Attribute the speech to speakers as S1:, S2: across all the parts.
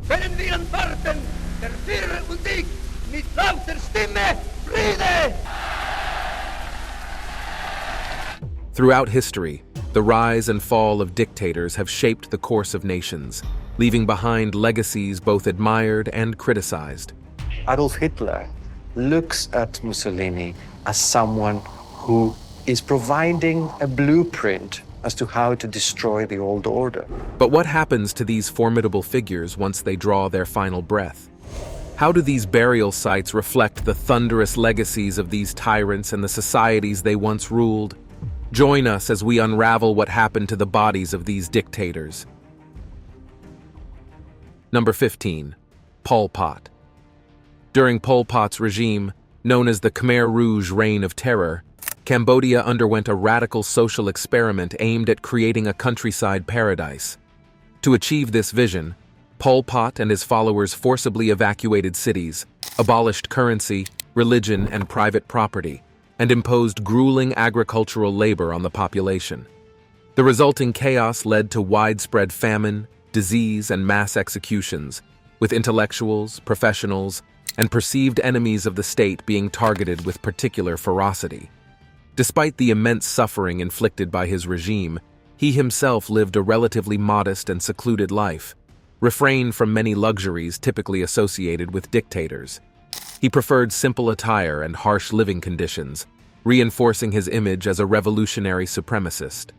S1: können wir antworten, der Führer und ich, mit lauter Stimme, Friede!
S2: Throughout history, the rise and fall of dictators have shaped the course of nations, leaving behind legacies both admired and criticized.
S3: Adolf Hitler looks at Mussolini as someone who is providing a blueprint as to how to destroy the old order.
S2: But what happens to these formidable figures once they draw their final breath? How do these burial sites reflect the thunderous legacies of these tyrants and the societies they once ruled? Join us as we unravel what happened to the bodies of these dictators. Number 15. Pol Pot. During Pol Pot's regime, known as the Khmer Rouge Reign of Terror, Cambodia underwent a radical social experiment aimed at creating a countryside paradise. To achieve this vision, Pol Pot and his followers forcibly evacuated cities, abolished currency, religion, and private property, and imposed grueling agricultural labor on the population. The resulting chaos led to widespread famine, disease, and mass executions, with intellectuals, professionals, and perceived enemies of the state being targeted with particular ferocity. Despite the immense suffering inflicted by his regime, he himself lived a relatively modest and secluded life, refrained from many luxuries typically associated with dictators. He preferred simple attire and harsh living conditions, reinforcing his image as a revolutionary supremacist.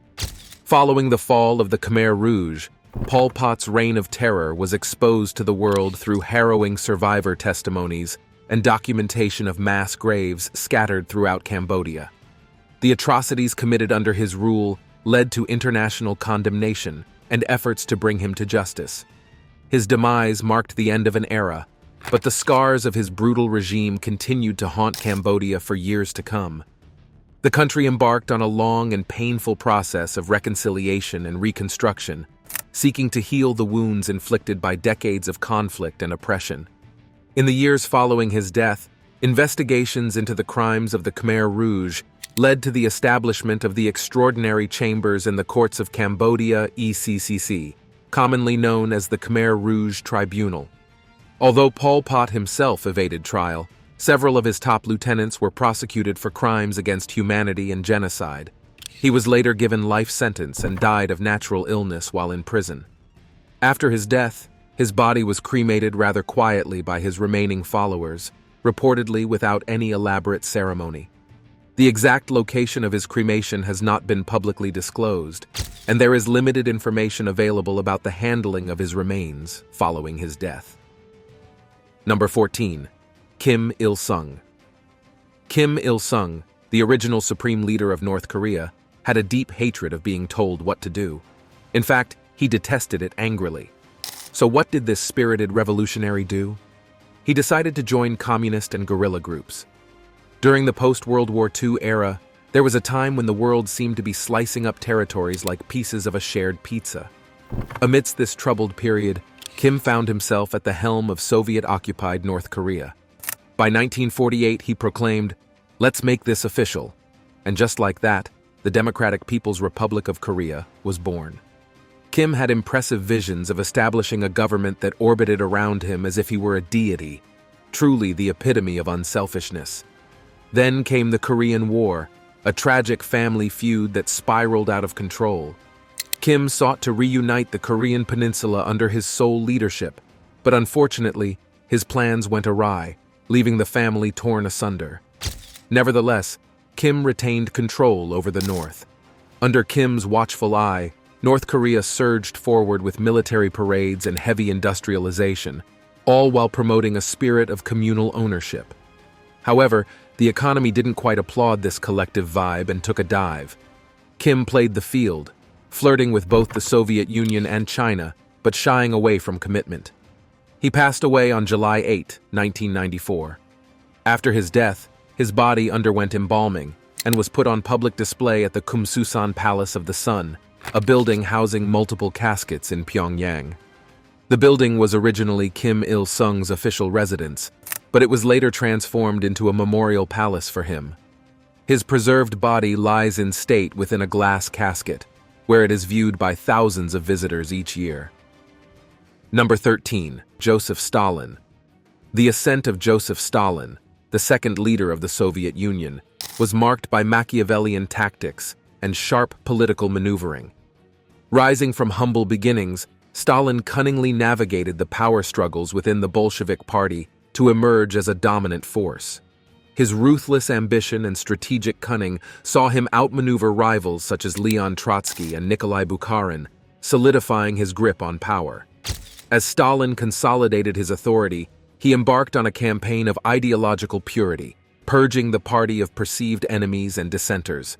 S2: Following the fall of the Khmer Rouge, Pol Pot's reign of terror was exposed to the world through harrowing survivor testimonies and documentation of mass graves scattered throughout Cambodia. The atrocities committed under his rule led to international condemnation and efforts to bring him to justice. His demise marked the end of an era, but the scars of his brutal regime continued to haunt Cambodia for years to come. The country embarked on a long and painful process of reconciliation and reconstruction, seeking to heal the wounds inflicted by decades of conflict and oppression. In the years following his death, investigations into the crimes of the Khmer Rouge led to the establishment of the Extraordinary Chambers in the Courts of Cambodia (ECCC), commonly known as the Khmer Rouge Tribunal. Although Pol Pot himself evaded trial, several of his top lieutenants were prosecuted for crimes against humanity and genocide. He was later given life sentence and died of natural illness while in prison. After his death, his body was cremated rather quietly by his remaining followers, reportedly without any elaborate ceremony. The exact location of his cremation has not been publicly disclosed, and there is limited information available about the handling of his remains following his death. Number 14. Kim Il-sung. Kim Il-sung, the original supreme leader of North Korea, had a deep hatred of being told what to do. In fact, he detested it angrily. So what did this spirited revolutionary do? He decided to join communist and guerrilla groups. During the post-World War II era, there was a time when the world seemed to be slicing up territories like pieces of a shared pizza. Amidst this troubled period, Kim found himself at the helm of Soviet-occupied North Korea. By 1948, he proclaimed, "Let's make this official." And just like that, the Democratic People's Republic of Korea was born. Kim had impressive visions of establishing a government that orbited around him as if he were a deity, truly the epitome of unselfishness. Then came the Korean War, a tragic family feud that spiraled out of control. Kim sought to reunite the Korean peninsula under his sole leadership, but unfortunately, his plans went awry, leaving the family torn asunder. Nevertheless, Kim retained control over the North. Under Kim's watchful eye, North Korea surged forward with military parades and heavy industrialization, all while promoting a spirit of communal ownership. However, the economy didn't quite applaud this collective vibe and took a dive. Kim played the field, flirting with both the Soviet Union and China, but shying away from commitment. He passed away on July 8, 1994. After his death, his body underwent embalming and was put on public display at the Kumsusan Palace of the Sun, a building housing multiple caskets in Pyongyang. The building was originally Kim Il-sung's official residence, but it was later transformed into a memorial palace for him. His preserved body lies in state within a glass casket, where it is viewed by thousands of visitors each year. Number 13. Joseph Stalin. The ascent of Joseph Stalin, the second leader of the Soviet Union, was marked by Machiavellian tactics and sharp political maneuvering. Rising from humble beginnings, Stalin cunningly navigated the power struggles within the Bolshevik Party to emerge as a dominant force. His ruthless ambition and strategic cunning saw him outmaneuver rivals such as Leon Trotsky and Nikolai Bukharin, solidifying his grip on power. As Stalin consolidated his authority, he embarked on a campaign of ideological purity, purging the party of perceived enemies and dissenters.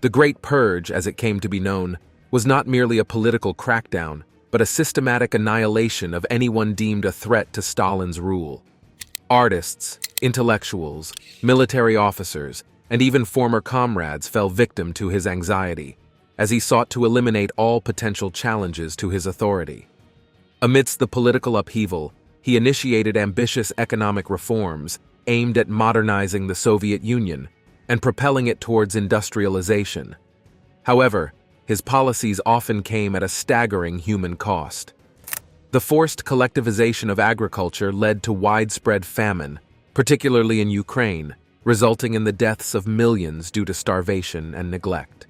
S2: The Great Purge, as it came to be known, was not merely a political crackdown, but a systematic annihilation of anyone deemed a threat to Stalin's rule. Artists, intellectuals, military officers, and even former comrades fell victim to his anxiety, as he sought to eliminate all potential challenges to his authority. Amidst the political upheaval, he initiated ambitious economic reforms aimed at modernizing the Soviet Union and propelling it towards industrialization. However, his policies often came at a staggering human cost. The forced collectivization of agriculture led to widespread famine, particularly in Ukraine, resulting in the deaths of millions due to starvation and neglect.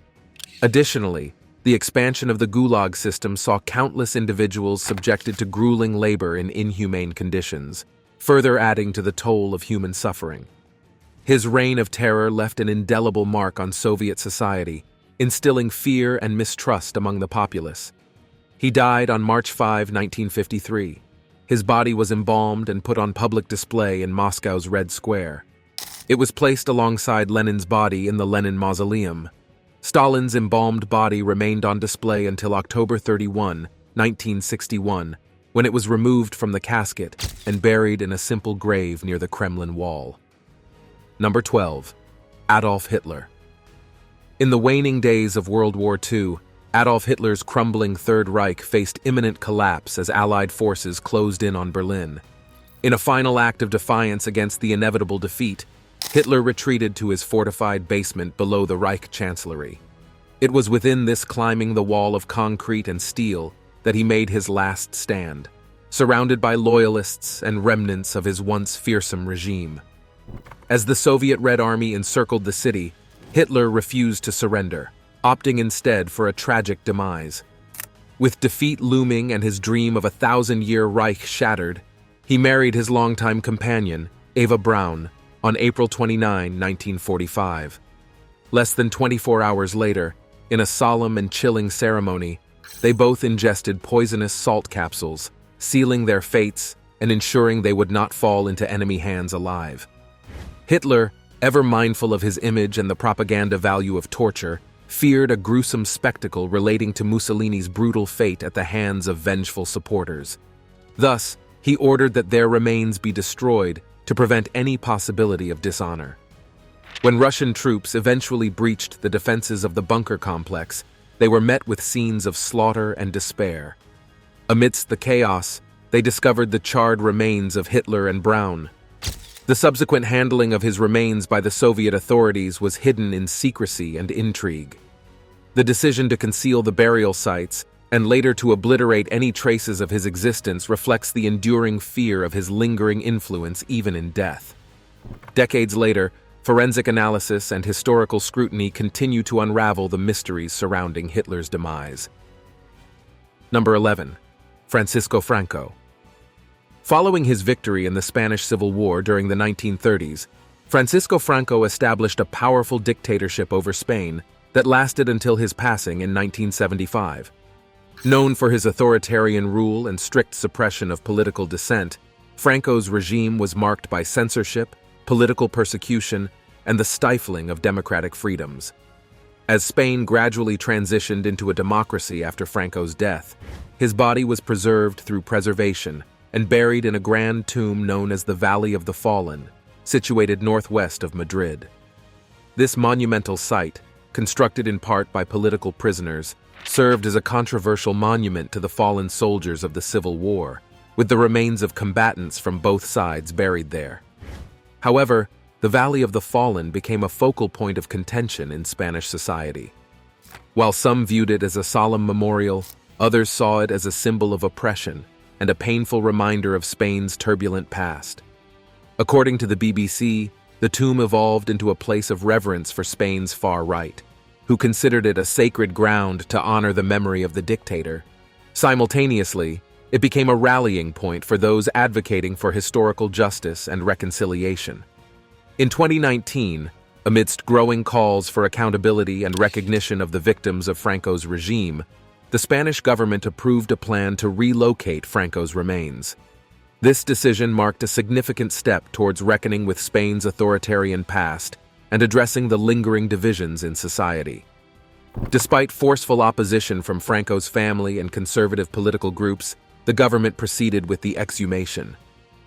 S2: Additionally, the expansion of the Gulag system saw countless individuals subjected to grueling labor in inhumane conditions, further adding to the toll of human suffering. His reign of terror left an indelible mark on Soviet society, instilling fear and mistrust among the populace. He died on March 5, 1953. His body was embalmed and put on public display in Moscow's Red Square. It was placed alongside Lenin's body in the Lenin Mausoleum. Stalin's embalmed body remained on display until October 31, 1961, when it was removed from the casket and buried in a simple grave near the Kremlin wall. Number 12. Adolf Hitler. In the waning days of World War II, Adolf Hitler's crumbling Third Reich faced imminent collapse as Allied forces closed in on Berlin. In a final act of defiance against the inevitable defeat, Hitler retreated to his fortified basement below the Reich Chancellery. It was within this climbing the wall of concrete and steel that he made his last stand, surrounded by loyalists and remnants of his once fearsome regime. As the Soviet Red Army encircled the city, Hitler refused to surrender, opting instead for a tragic demise. With defeat looming and his dream of a 1,000-year Reich shattered, he married his longtime companion, Eva Braun, on April 29, 1945. Less than 24 hours later, in a solemn and chilling ceremony, they both ingested poisonous salt capsules, sealing their fates and ensuring they would not fall into enemy hands alive. Hitler, ever mindful of his image and the propaganda value of torture, feared a gruesome spectacle relating to Mussolini's brutal fate at the hands of vengeful supporters. Thus, he ordered that their remains be destroyed to prevent any possibility of dishonor. When Russian troops eventually breached the defenses of the bunker complex, they were met with scenes of slaughter and despair. Amidst the chaos, they discovered the charred remains of Hitler and Braun. The subsequent handling of his remains by the Soviet authorities was hidden in secrecy and intrigue. The decision to conceal the burial sites and later to obliterate any traces of his existence reflects the enduring fear of his lingering influence even in death. Decades later, forensic analysis and historical scrutiny continue to unravel the mysteries surrounding Hitler's demise. Number 11. Francisco Franco. Following his victory in the Spanish Civil War during the 1930s, Francisco Franco established a powerful dictatorship over Spain that lasted until his passing in 1975. Known for his authoritarian rule and strict suppression of political dissent, Franco's regime was marked by censorship, political persecution, and the stifling of democratic freedoms. As Spain gradually transitioned into a democracy after Franco's death, his body was preserved through preservation and buried in a grand tomb known as the Valley of the Fallen, situated northwest of Madrid. This monumental site, constructed in part by political prisoners, served as a controversial monument to the fallen soldiers of the Civil War, with the remains of combatants from both sides buried there. However, the Valley of the Fallen became a focal point of contention in Spanish society. While some viewed it as a solemn memorial, others saw it as a symbol of oppression, and a painful reminder of Spain's turbulent past. According to the BBC, the tomb evolved into a place of reverence for Spain's far right, who considered it a sacred ground to honor the memory of the dictator. Simultaneously, it became a rallying point for those advocating for historical justice and reconciliation. In 2019, amidst growing calls for accountability and recognition of the victims of Franco's regime, the Spanish government approved a plan to relocate Franco's remains. This decision marked a significant step towards reckoning with Spain's authoritarian past and addressing the lingering divisions in society. Despite forceful opposition from Franco's family and conservative political groups, the government proceeded with the exhumation.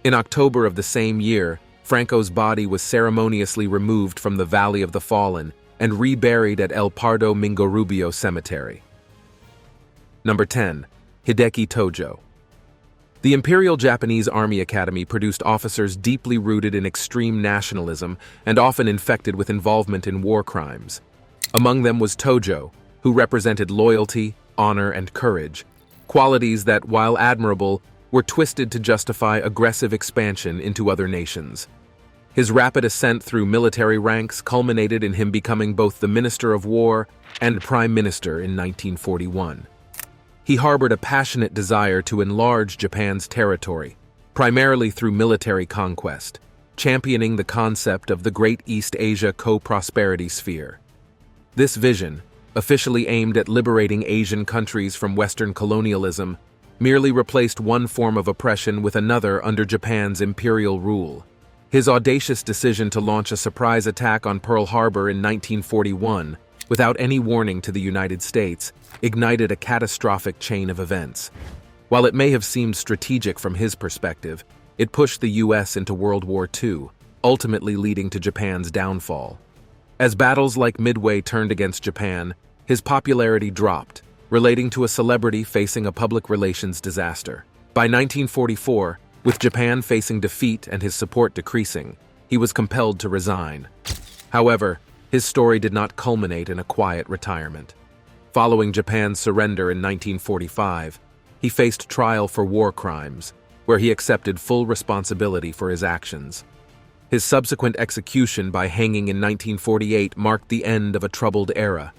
S2: In October of the same year, Franco's body was ceremoniously removed from the Valley of the Fallen and reburied at El Pardo Mingo-Rubio Cemetery. Number 10. Hideki Tojo. The Imperial Japanese Army Academy produced officers deeply rooted in extreme nationalism and often infected with involvement in war crimes. Among them was Tojo, who represented loyalty, honor, and courage, qualities that, while admirable, were twisted to justify aggressive expansion into other nations. His rapid ascent through military ranks culminated in him becoming both the Minister of War and Prime Minister in 1941. He harbored a passionate desire to enlarge Japan's territory, primarily through military conquest, championing the concept of the Great East Asia Co-Prosperity Sphere. This vision, officially aimed at liberating Asian countries from Western colonialism, merely replaced one form of oppression with another under Japan's imperial rule. His audacious decision to launch a surprise attack on Pearl Harbor in 1941, without any warning to the United States, ignited a catastrophic chain of events. While it may have seemed strategic from his perspective, it pushed the U.S. into World War II, ultimately leading to Japan's downfall. As battles like Midway turned against Japan, his popularity dropped, relating to a celebrity facing a public relations disaster. By 1944, with Japan facing defeat and his support decreasing, he was compelled to resign. However, his story did not culminate in a quiet retirement. Following Japan's surrender in 1945, he faced trial for war crimes, where he accepted full responsibility for his actions. His subsequent execution by hanging in 1948 marked the end of a troubled era.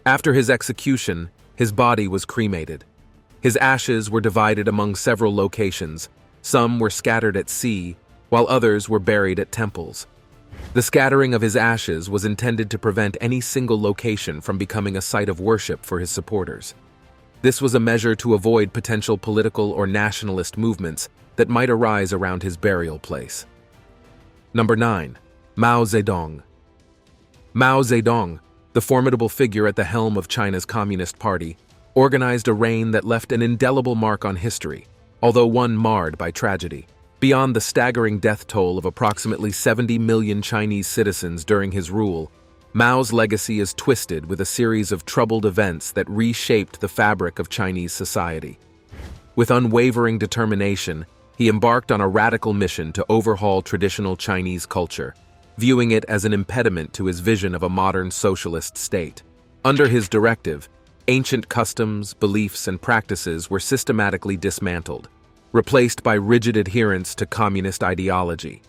S2: After his execution, his body was cremated. His ashes were divided among several locations. Some were scattered at sea, while others were buried at temples. The scattering of his ashes was intended to prevent any single location from becoming a site of worship for his supporters. This was a measure to avoid potential political or nationalist movements that might arise around his burial place. Number 9. Mao Zedong. Mao Zedong, the formidable figure at the helm of China's Communist Party, organized a reign that left an indelible mark on history, although one marred by tragedy. Beyond the staggering death toll of approximately 70 million Chinese citizens during his rule, Mao's legacy is twisted with a series of troubled events that reshaped the fabric of Chinese society. With unwavering determination, he embarked on a radical mission to overhaul traditional Chinese culture, viewing it as an impediment to his vision of a modern socialist state. Under his directive, ancient customs, beliefs, and practices were systematically dismantled, replaced by rigid adherence to communist ideology.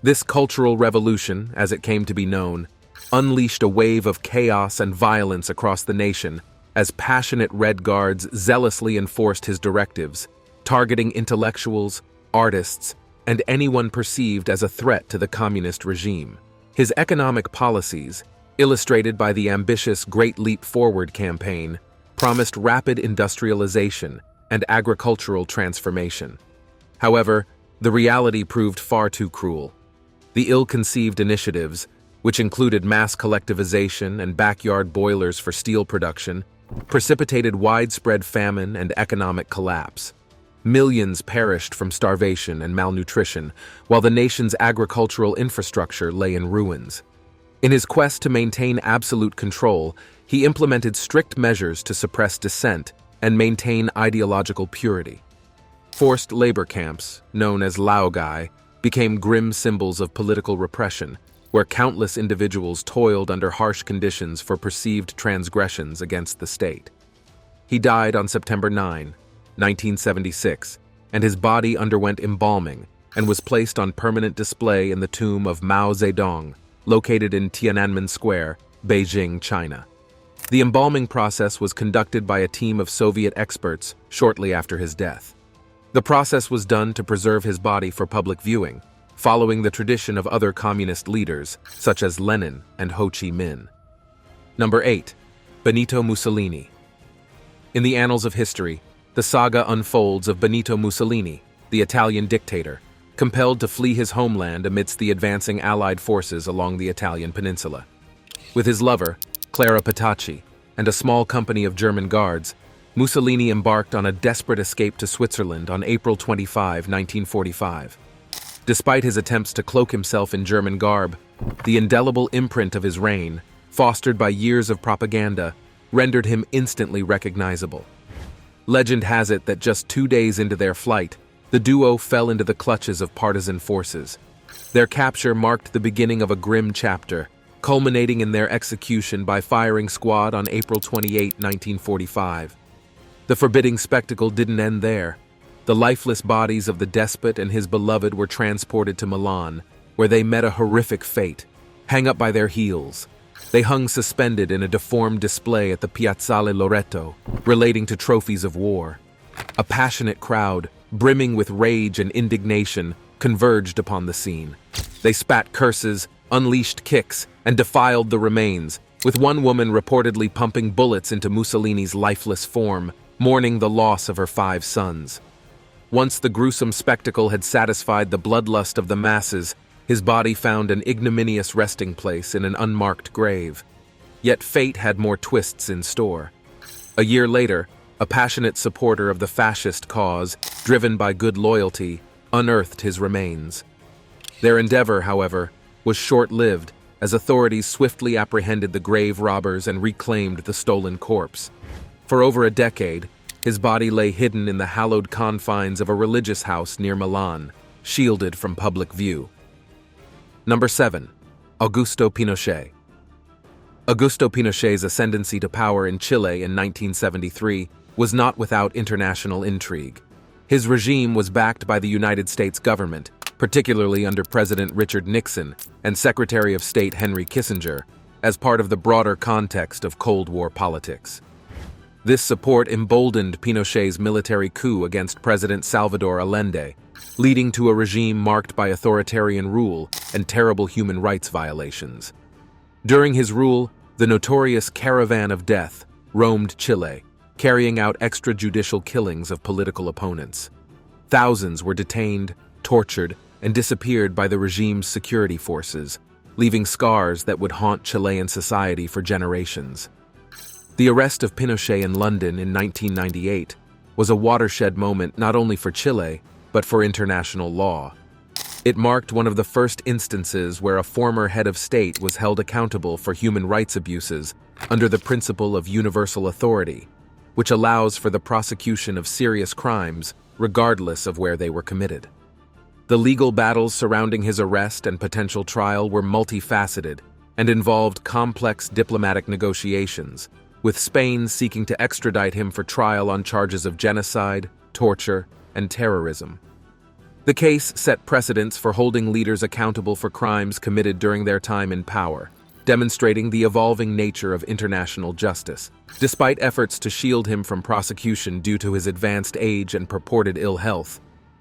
S2: This cultural revolution, as it came to be known, unleashed a wave of chaos and violence across the nation as passionate Red Guards zealously enforced his directives, targeting intellectuals, artists, and anyone perceived as a threat to the communist regime. His economic policies, illustrated by the ambitious Great Leap Forward campaign, promised rapid industrialization and agricultural transformation. However, the reality proved far too cruel. The ill-conceived initiatives, which included mass collectivization and backyard boilers for steel production, precipitated widespread famine and economic collapse. Millions perished from starvation and malnutrition, while the nation's agricultural infrastructure lay in ruins. In his quest to maintain absolute control, he implemented strict measures to suppress dissent and maintain ideological purity. Forced labor camps, known as laogai, became grim symbols of political repression, where countless individuals toiled under harsh conditions for perceived transgressions against the state. He died on September 9, 1976, and his body underwent embalming and was placed on permanent display in the tomb of Mao Zedong, located in Tiananmen Square, Beijing, China. The embalming process was conducted by a team of Soviet experts shortly after his death. The process was done to preserve his body for public viewing, following the tradition of other communist leaders, such as Lenin and Ho Chi Minh. Number 8. Bonito Mussolini. In the annals of history, the saga unfolds of Bonito Mussolini, the Italian dictator, compelled to flee his homeland amidst the advancing Allied forces along the Italian peninsula. With his lover, Clara Petacci, and a small company of German guards, Mussolini embarked on a desperate escape to Switzerland on April 25, 1945. Despite his attempts to cloak himself in German garb, the indelible imprint of his reign, fostered by years of propaganda, rendered him instantly recognizable. Legend has it that just 2 days into their flight, the duo fell into the clutches of partisan forces. Their capture marked the beginning of a grim chapter, culminating in their execution by firing squad on April 28, 1945. The forbidding spectacle didn't end there. The lifeless bodies of the despot and his beloved were transported to Milan, where they met a horrific fate, hang up by their heels. They hung suspended in a deformed display at the Piazzale Loreto, relating to trophies of war. A passionate crowd, brimming with rage and indignation, converged upon the scene. They spat curses, unleashed kicks, and defiled the remains, with one woman reportedly pumping bullets into Mussolini's lifeless form, mourning the loss of her 5 sons. Once the gruesome spectacle had satisfied the bloodlust of the masses, his body found an ignominious resting place in an unmarked grave. Yet fate had more twists in store. A year later, a passionate supporter of the fascist cause, driven by good loyalty, unearthed his remains. Their endeavor, however, was short-lived, as authorities swiftly apprehended the grave robbers and reclaimed the stolen corpse. For over a decade, his body lay hidden in the hallowed confines of a religious house near Milan, shielded from public view. Number 7. Augusto Pinochet. Augusto Pinochet's ascendancy to power in Chile in 1973 was not without international intrigue. His regime was backed by the United States government, particularly under President Richard Nixon and Secretary of State Henry Kissinger, as part of the broader context of Cold War politics. This support emboldened Pinochet's military coup against President Salvador Allende, leading to a regime marked by authoritarian rule and terrible human rights violations. During his rule, the notorious Caravan of Death roamed Chile, carrying out extrajudicial killings of political opponents. Thousands were detained, tortured, and disappeared by the regime's security forces, leaving scars that would haunt Chilean society for generations. The arrest of Pinochet in London in 1998 was a watershed moment not only for Chile, but for international law. It marked one of the first instances where a former head of state was held accountable for human rights abuses under the principle of universal authority, which allows for the prosecution of serious crimes regardless of where they were committed. The legal battles surrounding his arrest and potential trial were multifaceted and involved complex diplomatic negotiations, with Spain seeking to extradite him for trial on charges of genocide, torture, and terrorism. The case set precedents for holding leaders accountable for crimes committed during their time in power, demonstrating the evolving nature of international justice. Despite efforts to shield him from prosecution due to his advanced age and purported ill health,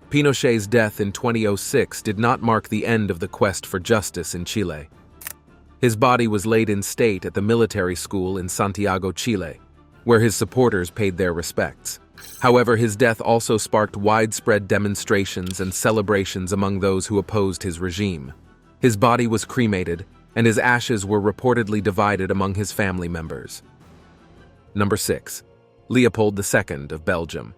S2: Pinochet's death in 2006 did not mark the end of the quest for justice in Chile. His body was laid in state at the military school in Santiago, Chile, where his supporters paid their respects. However, his death also sparked widespread demonstrations and celebrations among those who opposed his regime. His body was cremated, and his ashes were reportedly divided among his family members. Number 6. Leopold II of Belgium.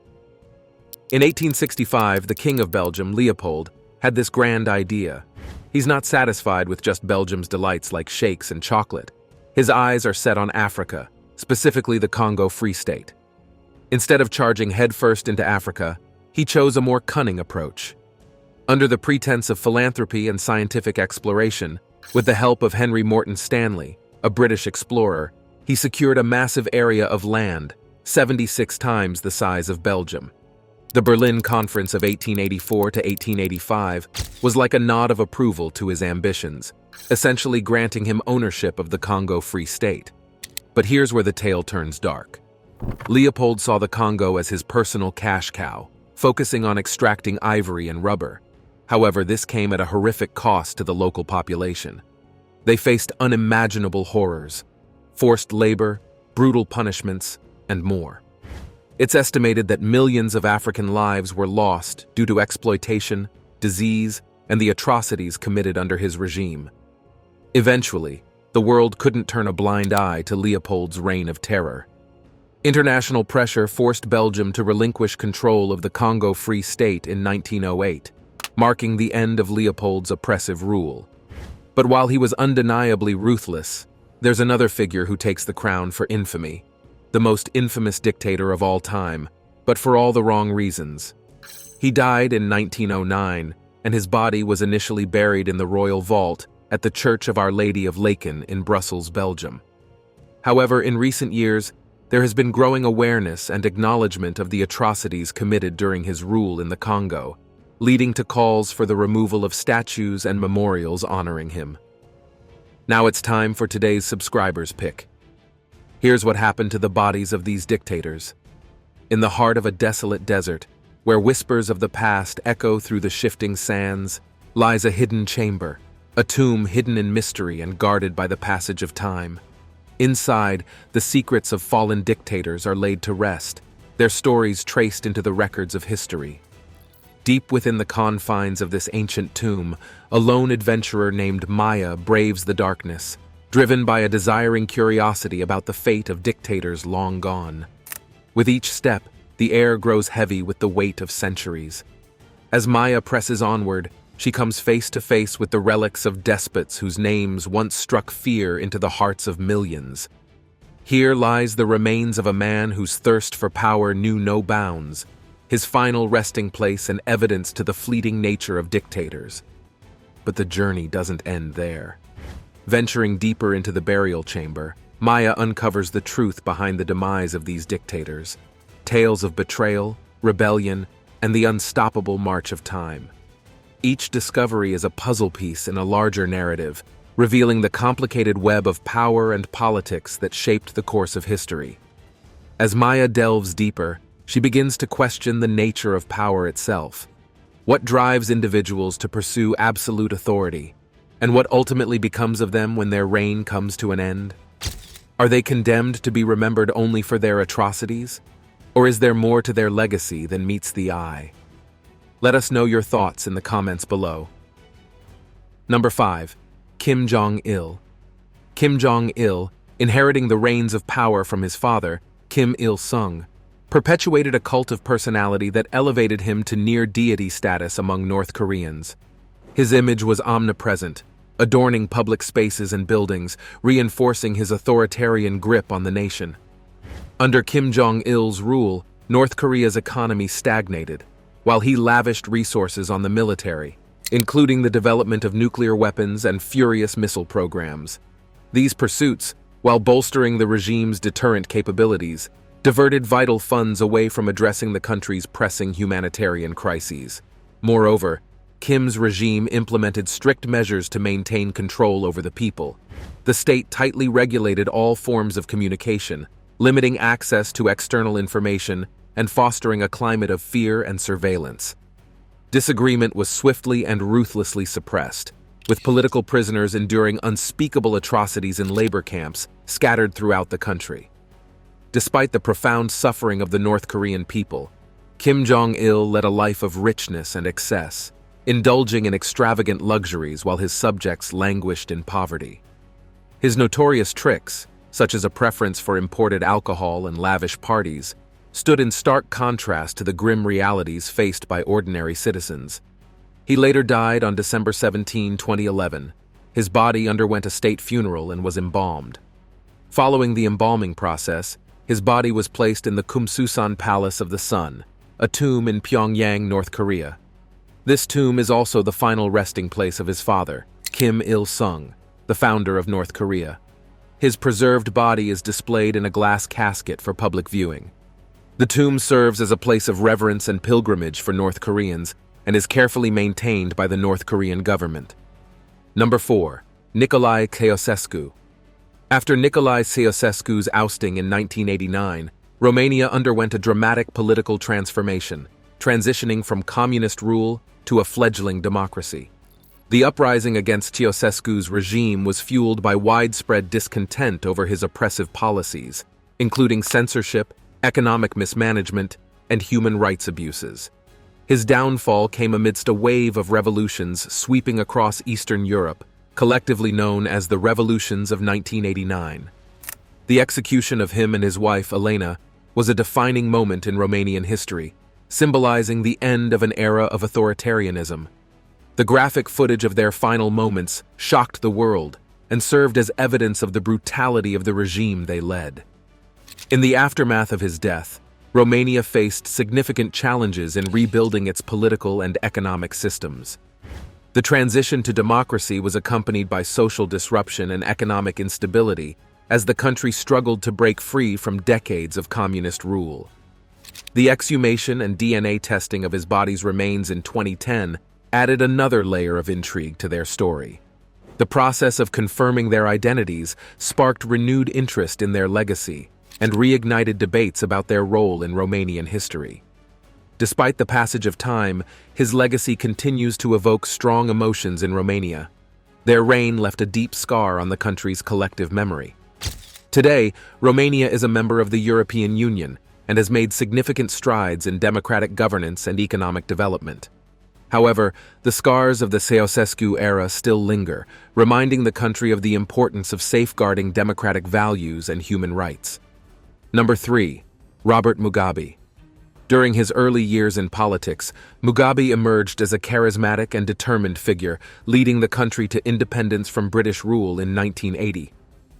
S2: In 1865, the King of Belgium, Leopold, had this grand idea. He's not satisfied with just Belgium's delights like shakes and chocolate. His eyes are set on Africa, specifically the Congo Free State. Instead of charging headfirst into Africa, he chose a more cunning approach. Under the pretense of philanthropy and scientific exploration, with the help of Henry Morton Stanley, a British explorer, he secured a massive area of land, 76 times the size of Belgium. The Berlin Conference of 1884 to 1885 was like a nod of approval to his ambitions, essentially granting him ownership of the Congo Free State. But here's where the tale turns dark. Leopold saw the Congo as his personal cash cow, focusing on extracting ivory and rubber. However, this came at a horrific cost to the local population. They faced unimaginable horrors, forced labor, brutal punishments, and more. It's estimated that millions of African lives were lost due to exploitation, disease, and the atrocities committed under his regime. Eventually, the world couldn't turn a blind eye to Leopold's reign of terror. International pressure forced Belgium to relinquish control of the Congo Free State in 1908, marking the end of Leopold's oppressive rule. But while he was undeniably ruthless, there's another figure who takes the crown for infamy. The most infamous dictator of all time, but for all the wrong reasons. He died in 1909, and his body was initially buried in the royal vault at the Church of Our Lady of Laeken in Brussels, Belgium. However, in recent years, there has been growing awareness and acknowledgement of the atrocities committed during his rule in the Congo, leading to calls for the removal of statues and memorials honoring him. Now it's time for today's subscribers pick. Here's what happened to the bodies of these dictators. In the heart of a desolate desert, where whispers of the past echo through the shifting sands, lies a hidden chamber, a tomb hidden in mystery and guarded by the passage of time. Inside, the secrets of fallen dictators are laid to rest, their stories traced into the records of history. Deep within the confines of this ancient tomb, a lone adventurer named Maya braves the darkness, driven by a desiring curiosity about the fate of dictators long gone. With each step, the air grows heavy with the weight of centuries. As Maya presses onward, she comes face to face with the relics of despots whose names once struck fear into the hearts of millions. Here lies the remains of a man whose thirst for power knew no bounds, his final resting place and evidence to the fleeting nature of dictators. But the journey doesn't end there. Venturing deeper into the burial chamber, Maya uncovers the truth behind the demise of these dictators, tales of betrayal, rebellion, and the unstoppable march of time. Each discovery is a puzzle piece in a larger narrative, revealing the complicated web of power and politics that shaped the course of history. As Maya delves deeper, she begins to question the nature of power itself. What drives individuals to pursue absolute authority? And what ultimately becomes of them when their reign comes to an end? Are they condemned to be remembered only for their atrocities? Or is there more to their legacy than meets the eye? Let us know your thoughts in the comments below. Number 5. Kim Jong Il. Kim Jong Il, inheriting the reins of power from his father, Kim Il-sung, perpetuated a cult of personality that elevated him to near-deity status among North Koreans. His image was omnipresent, adorning public spaces and buildings, reinforcing his authoritarian grip on the nation. Under Kim Jong-il's rule, North Korea's economy stagnated, while he lavished resources on the military, including the development of nuclear weapons and furious missile programs. These pursuits, while bolstering the regime's deterrent capabilities, diverted vital funds away from addressing the country's pressing humanitarian crises. Moreover, Kim's regime implemented strict measures to maintain control over the people. The state tightly regulated all forms of communication, limiting access to external information and fostering a climate of fear and surveillance. Disagreement was swiftly and ruthlessly suppressed, with political prisoners enduring unspeakable atrocities in labor camps scattered throughout the country. Despite the profound suffering of the North Korean people, Kim Jong-il led a life of richness and excess, indulging in extravagant luxuries while his subjects languished in poverty. His notorious tricks, such as a preference for imported alcohol and lavish parties, stood in stark contrast to the grim realities faced by ordinary citizens. He later died on December 17, 2011. His body underwent a state funeral and was embalmed. Following the embalming process, his body was placed in the Kumsusan Palace of the Sun, a tomb in Pyongyang, North Korea. This tomb is also the final resting place of his father, Kim Il-sung, the founder of North Korea. His preserved body is displayed in a glass casket for public viewing. The tomb serves as a place of reverence and pilgrimage for North Koreans and is carefully maintained by the North Korean government. Number 4. Nicolae Ceausescu. After Nicolae Ceausescu's ousting in 1989, Romania underwent a dramatic political transformation, transitioning from communist rule to a fledgling democracy. The uprising against Ceausescu's regime was fueled by widespread discontent over his oppressive policies, including censorship, economic mismanagement, and human rights abuses. His downfall came amidst a wave of revolutions sweeping across Eastern Europe, collectively known as the Revolutions of 1989. The execution of him and his wife, Elena, was a defining moment in Romanian history, symbolizing the end of an era of authoritarianism. The graphic footage of their final moments shocked the world and served as evidence of the brutality of the regime they led. In the aftermath of his death, Romania faced significant challenges in rebuilding its political and economic systems. The transition to democracy was accompanied by social disruption and economic instability as the country struggled to break free from decades of communist rule. The exhumation and DNA testing of his body's remains in 2010 added another layer of intrigue to their story. The process of confirming their identities sparked renewed interest in their legacy and reignited debates about their role in Romanian history. Despite the passage of time, his legacy continues to evoke strong emotions in Romania. Their reign left a deep scar on the country's collective memory. Today, Romania is a member of the European Union and has made significant strides in democratic governance and economic development. However, the scars of the Ceausescu era still linger, reminding the country of the importance of safeguarding democratic values and human rights. Number 3. Robert Mugabe. During his early years in politics, Mugabe emerged as a charismatic and determined figure, leading the country to independence from British rule in 1980.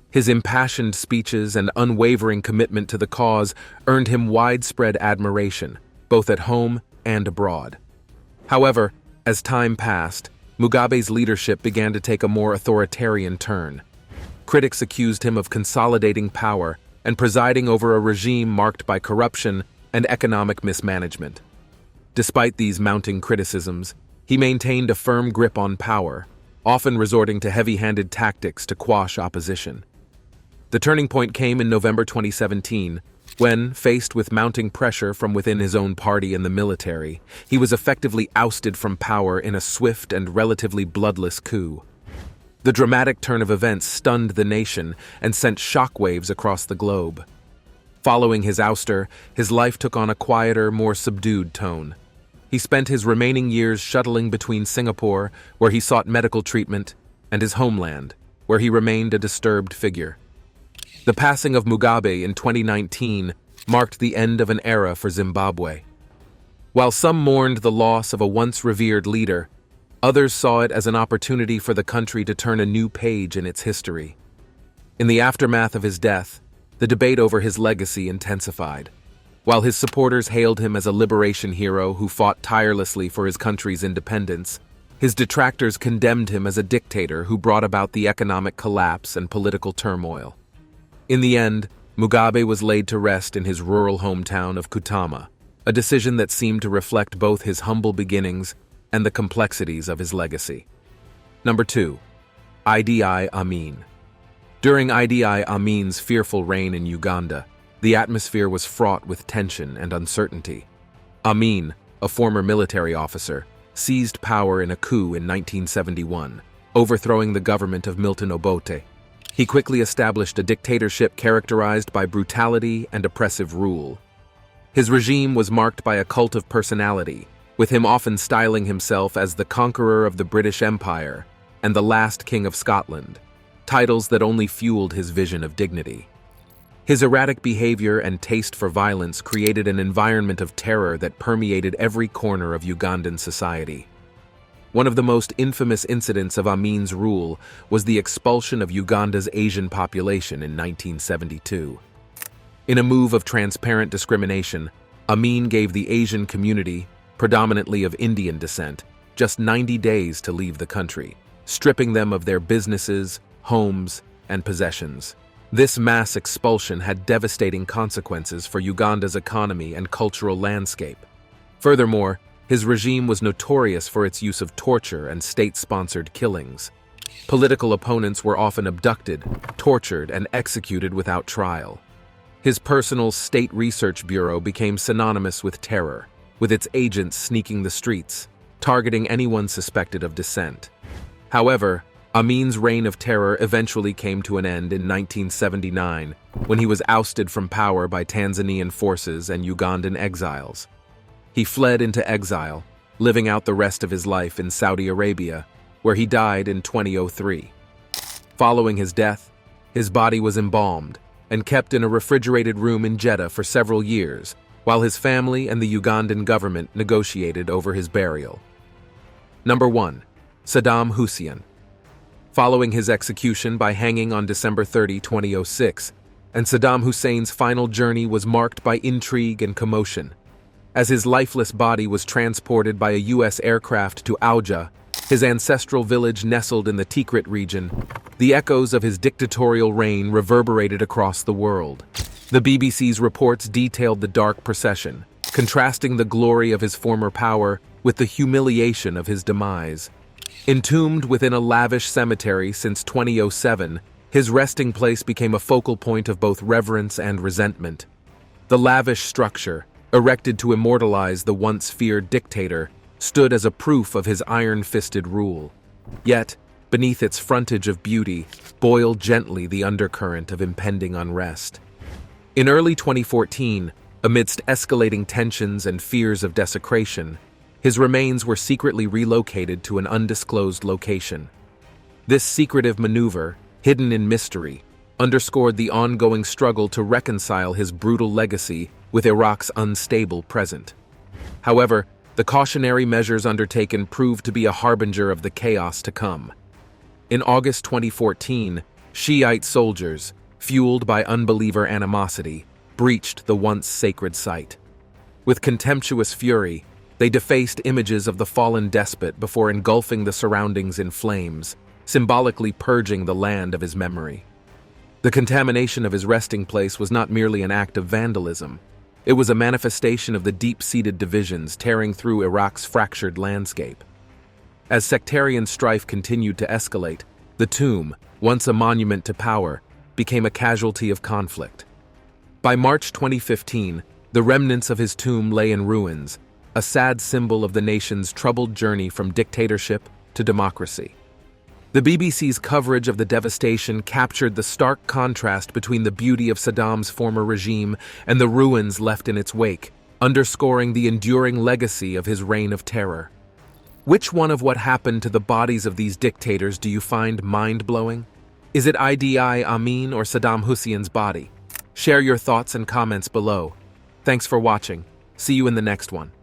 S2: His impassioned speeches and unwavering commitment to the cause earned him widespread admiration, both at home and abroad. However, as time passed, Mugabe's leadership began to take a more authoritarian turn. Critics accused him of consolidating power and presiding over a regime marked by corruption and economic mismanagement. Despite these mounting criticisms, he maintained a firm grip on power, often resorting to heavy-handed tactics to quash opposition. The turning point came in November 2017, when, faced with mounting pressure from within his own party and the military, he was effectively ousted from power in a swift and relatively bloodless coup. The dramatic turn of events stunned the nation and sent shockwaves across the globe. Following his ouster, his life took on a quieter, more subdued tone. He spent his remaining years shuttling between Singapore, where he sought medical treatment, and his homeland, where he remained a disturbed figure. The passing of Mugabe in 2019 marked the end of an era for Zimbabwe. While some mourned the loss of a once revered leader, others saw it as an opportunity for the country to turn a new page in its history. In the aftermath of his death, the debate over his legacy intensified. While his supporters hailed him as a liberation hero who fought tirelessly for his country's independence, his detractors condemned him as a dictator who brought about the economic collapse and political turmoil. In the end, Mugabe was laid to rest in his rural hometown of Kutama, a decision that seemed to reflect both his humble beginnings and the complexities of his legacy. Number 2. Idi Amin. During Idi Amin's fearful reign in Uganda, the atmosphere was fraught with tension and uncertainty. Amin, a former military officer, seized power in a coup in 1971, overthrowing the government of Milton Obote. He quickly established a dictatorship characterized by brutality and oppressive rule. His regime was marked by a cult of personality, with him often styling himself as the conqueror of the British Empire and the last King of Scotland, titles that only fueled his vision of dignity. His erratic behavior and taste for violence created an environment of terror that permeated every corner of Ugandan society. One of the most infamous incidents of Amin's rule was the expulsion of Uganda's Asian population in 1972. In a move of transparent discrimination, Amin gave the Asian community, predominantly of Indian descent, just 90 days to leave the country, stripping them of their businesses, homes, and possessions. This mass expulsion had devastating consequences for Uganda's economy and cultural landscape. Furthermore, his regime was notorious for its use of torture and state-sponsored killings. Political opponents were often abducted, tortured, and executed without trial. His personal State Research Bureau became synonymous with terror, with its agents sneaking the streets, targeting anyone suspected of dissent. However, Amin's reign of terror eventually came to an end in 1979, when he was ousted from power by Tanzanian forces and Ugandan exiles. He fled into exile, living out the rest of his life in Saudi Arabia, where he died in 2003. Following his death, his body was embalmed and kept in a refrigerated room in Jeddah for several years, while his family and the Ugandan government negotiated over his burial. Number 1. Saddam Hussein. Following his execution by hanging on December 30, 2006, and Saddam Hussein's final journey was marked by intrigue and commotion. As his lifeless body was transported by a U.S. aircraft to Auja, his ancestral village nestled in the Tikrit region, the echoes of his dictatorial reign reverberated across the world. The BBC's reports detailed the dark procession, contrasting the glory of his former power with the humiliation of his demise. Entombed within a lavish cemetery since 2007, his resting place became a focal point of both reverence and resentment. The lavish structure, erected to immortalize the once feared dictator, stood as a proof of his iron-fisted rule. Yet, beneath its frontage of beauty, boiled gently the undercurrent of impending unrest. In early 2014, amidst escalating tensions and fears of desecration, his remains were secretly relocated to an undisclosed location. This secretive maneuver, hidden in mystery, underscored the ongoing struggle to reconcile his brutal legacy with Iraq's unstable present. However, the cautionary measures undertaken proved to be a harbinger of the chaos to come. In August 2014, Shiite soldiers, fueled by unbeliever animosity, breached the once sacred site. With contemptuous fury, they defaced images of the fallen despot before engulfing the surroundings in flames, symbolically purging the land of his memory. The contamination of his resting place was not merely an act of vandalism. It was a manifestation of the deep-seated divisions tearing through Iraq's fractured landscape. As sectarian strife continued to escalate, the tomb, once a monument to power, became a casualty of conflict. By March 2015, the remnants of his tomb lay in ruins, a sad symbol of the nation's troubled journey from dictatorship to democracy. The BBC's coverage of the devastation captured the stark contrast between the beauty of Saddam's former regime and the ruins left in its wake, underscoring the enduring legacy of his reign of terror. Which one of what happened to the bodies of these dictators do you find mind-blowing? Is it Idi Amin or Saddam Hussein's body? Share your thoughts and comments below. Thanks for watching. See you in the next one.